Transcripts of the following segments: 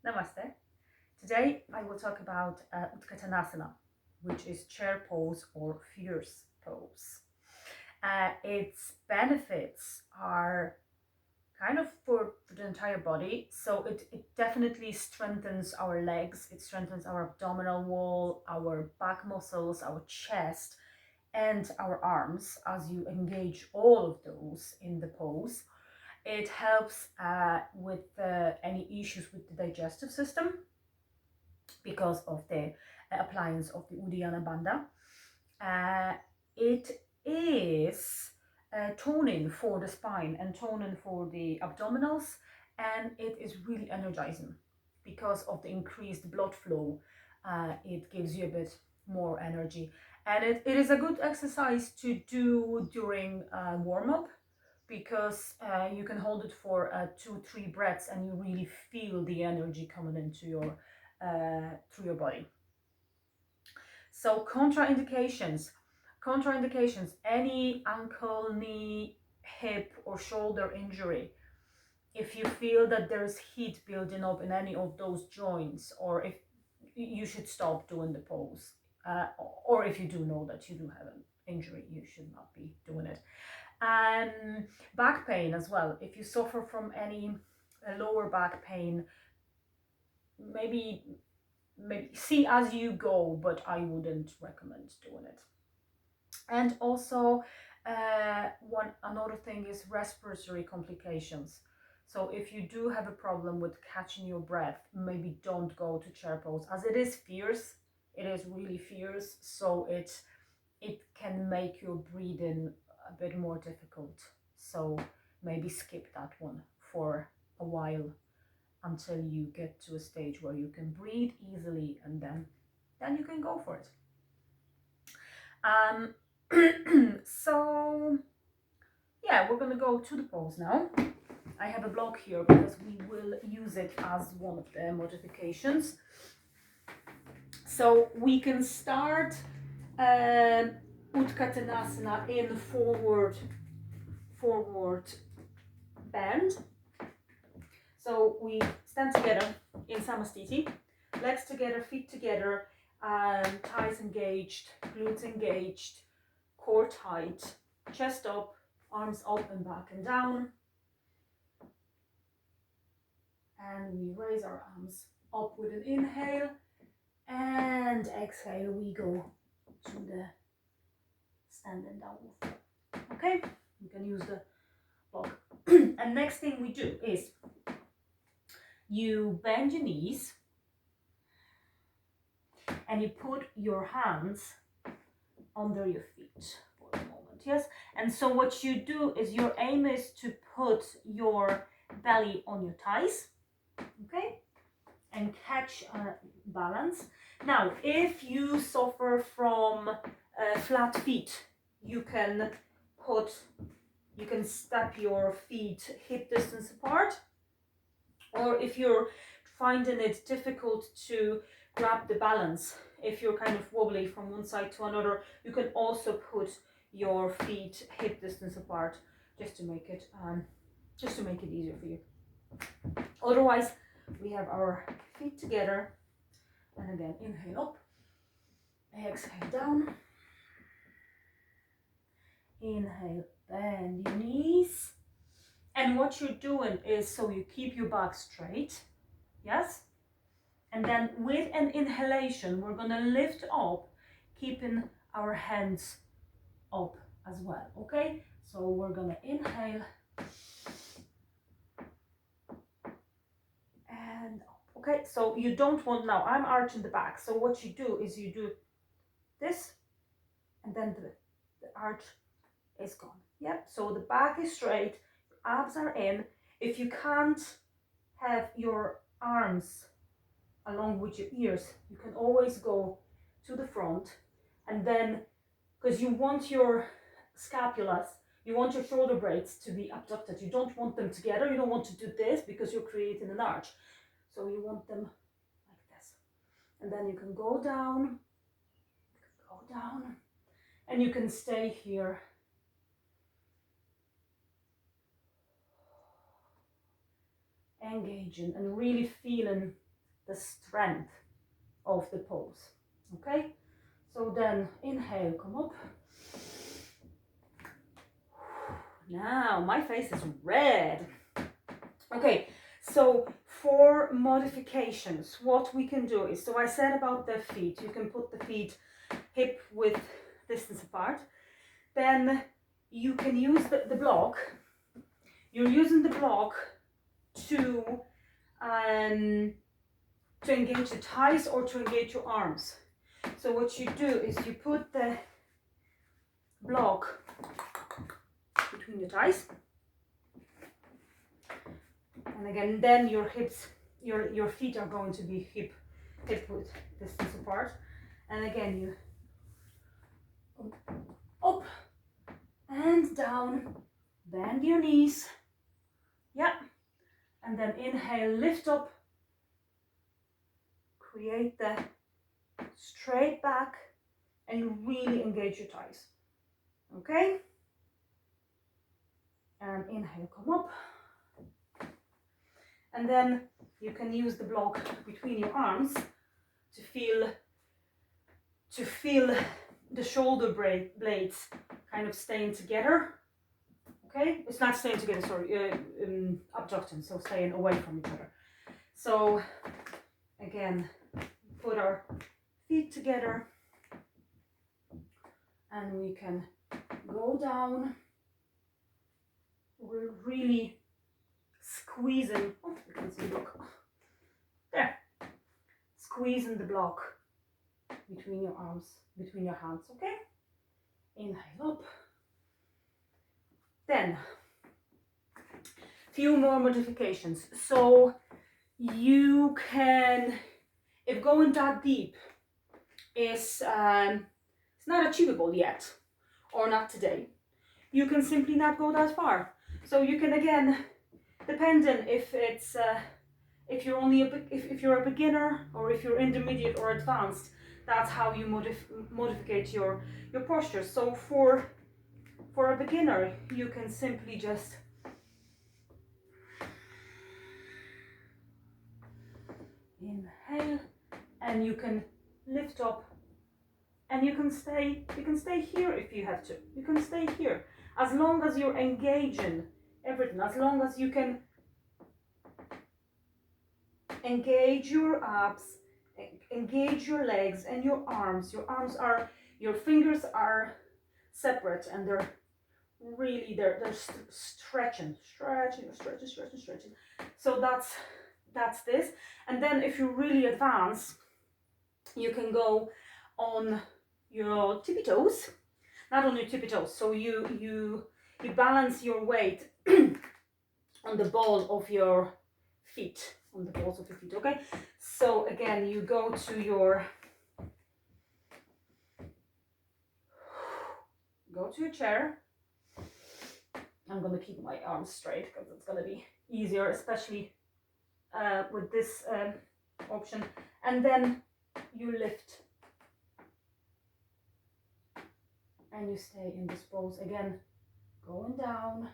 Namaste. Today I will talk about Utkatasana, which is chair pose or fierce pose. Its benefits are kind of for the entire body, so it definitely strengthens our legs, it strengthens our abdominal wall, our back muscles, our chest, and our arms as you engage all of those in the pose. It helps with any issues with the digestive system because of the appliance of the Uddiyana Bandha. It is toning for the spine and toning for the abdominals, and it is really energizing because of the increased blood flow. It gives you a bit more energy, and it is a good exercise to do during warm up because you can hold it for 2-3 breaths and you really feel the energy coming into your through your body. So contraindications, any ankle, knee, hip or shoulder injury. If you feel that there's heat building up in any of those joints, or if you should stop doing the pose, or if you do know that you do have an injury, you should not be doing it. Back pain as well. If you suffer from any lower back pain, maybe see as you go, but I wouldn't recommend doing it. And also another thing is respiratory complications. So if you do have a problem with catching your breath, maybe don't go to chair pose, as it is fierce. It is really fierce, so it can make your breathing a bit more difficult. So maybe skip that one for a while until you get to a stage where you can breathe easily, and then you can go for it. So yeah, we're gonna go to the pose now. I have a block here because we will use it as one of the modifications. So we can start Utkatasana in forward bend. So we stand together in Samastiti, legs together, feet together, thighs engaged, glutes engaged, core tight, chest up, arms up and back and down. And we raise our arms up with an inhale, and exhale, we go to the standing down. Okay, you can use the block. And next thing we do is you bend your knees and you put your hands under your feet for a moment. Yes, and so what you do is your aim is to put your belly on your thighs, okay, and catch balance. Now, if you suffer from flat feet, you can step your feet hip distance apart, or if you're finding it difficult to grab the balance, if you're kind of wobbly from one side to another, you can also put your feet hip distance apart, just to make it easier for you. Otherwise, we have our feet together, and again, inhale up, exhale down, inhale, bend your knees. And what you're doing is, so you keep your back straight, yes? And then with an inhalation, we're gonna lift up, keeping our hands up as well, okay? So we're gonna inhale and up, okay? So you don't want, now I'm arching the back, so what you do is you do this, and then the arch is gone. Yep, so the back is straight, abs are in. If you can't have your arms along with your ears, you can always go to the front, and then, because you want your scapulas, you want your shoulder blades to be abducted, you don't want them together, you don't want to do this because you're creating an arch, so you want them like this, and then you can go down, and you can stay here. Engaging and really feeling the strength of the pose. Okay, so then inhale, come up. Now my face is red. Okay, so for modifications, what we can do is, so I said about the feet, you can put the feet hip width distance apart. Then you can use the block. You're using the block to engage the thighs or to engage your arms. So what you do is you put the block between the thighs, and again, then your hips, your feet are going to be hip width distance apart, and again you up and down, bend your knees, yeah, and then inhale, lift up, create the straight back, and you really engage your thighs. Okay, and inhale, come up, and then you can use the block between your arms to feel the shoulder blades kind of staying together. Okay, it's not staying together, sorry, abducting, so staying away from each other. So again, put our feet together, and we can go down. We're really squeezing, oh, you can see, look, there, squeezing the block between your arms, between your hands, okay? Inhale up. Then, few more modifications. So you can, if going that deep is it's not achievable yet, or not today, you can simply not go that far. So you can, again, depending if it's if you're only if you're a beginner, or if you're intermediate or advanced, that's how you modificate your posture. So for a beginner, you can simply just inhale, and you can lift up, and you can stay here if you have to. You can stay here as long as you're engaging everything, as long as you can engage your abs, engage your legs and your arms. Your fingers are separate, and they're really they're stretching. So that's this. And then if you really advance, you can go on your tippy toes, not on your tippy toes. So you balance your weight on the ball of your feet, on the balls of your feet. Okay, so again, you go to your chair. I'm gonna keep my arms straight because it's gonna be easier, especially with this option. And then you lift, and you stay in this pose again, going down.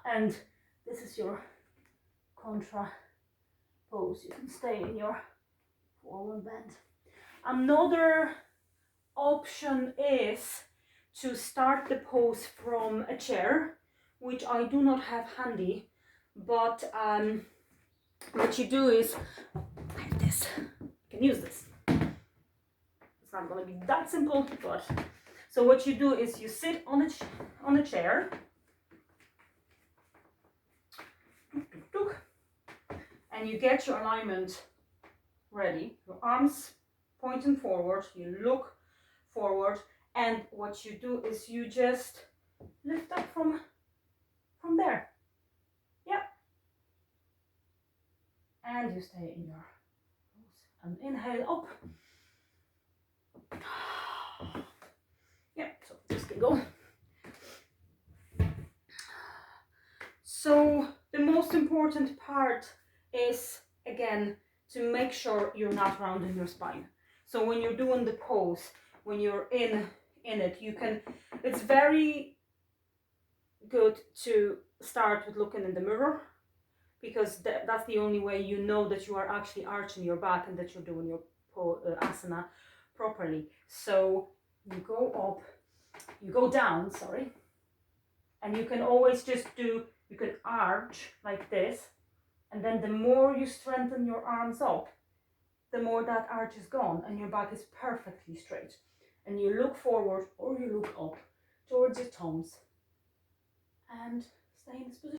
And this is your contra pose. You can stay in your forward bend. Another option is to start the pose from a chair, which I do not have handy, but what you do is like this. You can use this. It's not going to be that simple, but so what you do is you sit on a chair, and you get your alignment ready. Your arms pointing forward, you look forward, and what you do is you just lift up from there. Yeah. And you stay in your pose. And inhale up. Yeah, so this can go. So the most important part is, again, to make sure you're not rounding your spine. So when you're doing the pose, when you're in in it. You can, it's very good to start with looking in the mirror, because that's the only way you know that you are actually arching your back and that you're doing your asana properly. So you go up, you go down, sorry, and you can always just do, you can arch like this, and then the more you strengthen your arms up, the more that arch is gone and your back is perfectly straight. And you look forward or you look up towards your thumbs and stay in this position.